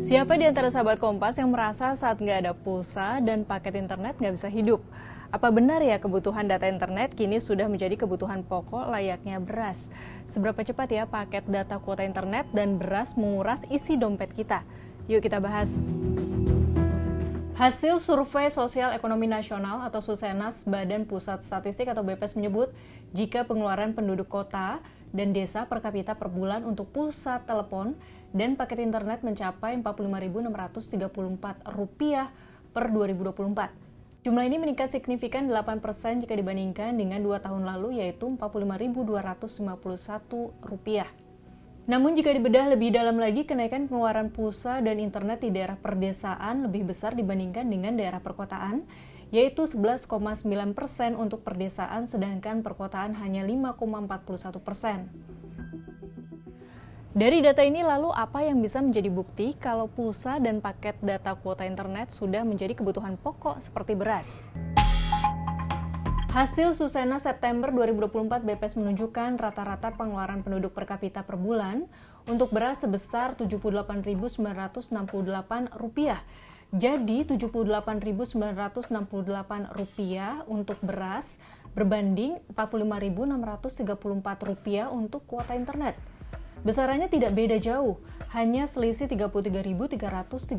Siapa di antara sahabat Kompas yang merasa saat nggak ada pulsa dan paket internet nggak bisa hidup? Apa benar ya kebutuhan data internet kini sudah menjadi kebutuhan pokok layaknya beras? Seberapa cepat ya paket data kuota internet dan beras menguras isi dompet kita? Yuk kita bahas. Hasil Survei Sosial Ekonomi Nasional atau Susenas Badan Pusat Statistik atau BPS menyebut jika pengeluaran penduduk kota dan desa per kapita per bulan untuk pulsa telepon dan paket internet mencapai Rp45.634 per 2024. Jumlah ini meningkat signifikan 8% jika dibandingkan dengan 2 tahun lalu yaitu Rp45.251. Namun jika dibedah lebih dalam lagi, kenaikan pengeluaran pulsa dan internet di daerah perdesaan lebih besar dibandingkan dengan daerah perkotaan, yaitu 11,9% untuk perdesaan, sedangkan perkotaan hanya 5,41%. Dari data ini lalu apa yang bisa menjadi bukti kalau pulsa dan paket data kuota internet sudah menjadi kebutuhan pokok seperti beras? Hasil Susenas September 2024 BPS menunjukkan rata-rata pengeluaran penduduk per kapita per bulan untuk beras sebesar Rp78.968. Jadi Rp78.968 untuk beras berbanding Rp45.634 untuk kuota internet. Besarannya tidak beda jauh, hanya selisih Rp33.334.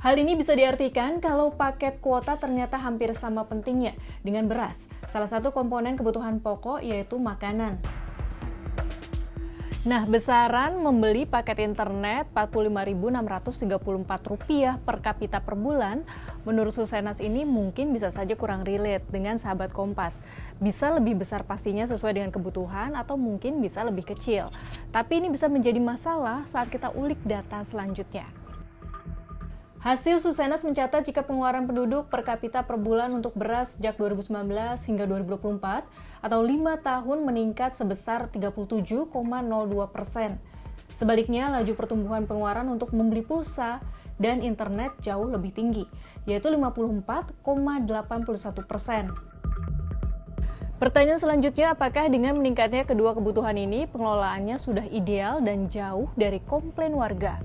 Hal ini bisa diartikan kalau paket kuota ternyata hampir sama pentingnya dengan beras, salah satu komponen kebutuhan pokok yaitu makanan. Nah, besaran membeli paket internet Rp45.634 per kapita per bulan, menurut Susenas ini mungkin bisa saja kurang relate dengan sahabat Kompas. Bisa lebih besar pastinya sesuai dengan kebutuhan atau mungkin bisa lebih kecil. Tapi ini bisa menjadi masalah saat kita ulik data selanjutnya. Hasil Susenas mencatat jika pengeluaran penduduk per kapita per bulan untuk beras sejak 2019 hingga 2024 atau 5 tahun meningkat sebesar 37,02%. Sebaliknya, laju pertumbuhan pengeluaran untuk membeli pulsa dan internet jauh lebih tinggi, yaitu 54,81%. Pertanyaan selanjutnya, apakah dengan meningkatnya kedua kebutuhan ini, pengelolaannya sudah ideal dan jauh dari komplain warga?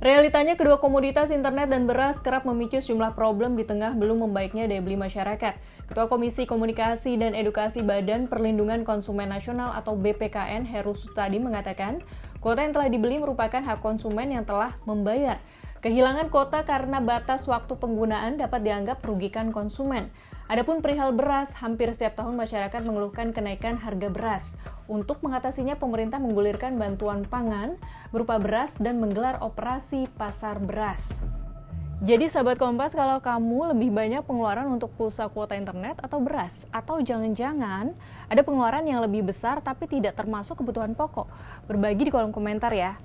Realitanya kedua komoditas internet dan beras kerap memicu sejumlah problem di tengah belum membaiknya daya beli masyarakat. Ketua Komisi Komunikasi dan Edukasi Badan Perlindungan Konsumen Nasional atau BPKN Heru Sutadi mengatakan, kuota yang telah dibeli merupakan hak konsumen yang telah membayar. Kehilangan kuota karena batas waktu penggunaan dapat dianggap merugikan konsumen. Adapun perihal beras, hampir setiap tahun masyarakat mengeluhkan kenaikan harga beras. Untuk mengatasinya, pemerintah menggulirkan bantuan pangan berupa beras dan menggelar operasi pasar beras. Jadi sahabat Kompas, kalau kamu lebih banyak pengeluaran untuk pulsa kuota internet atau beras? Atau jangan-jangan ada pengeluaran yang lebih besar tapi tidak termasuk kebutuhan pokok? Berbagi di kolom komentar ya.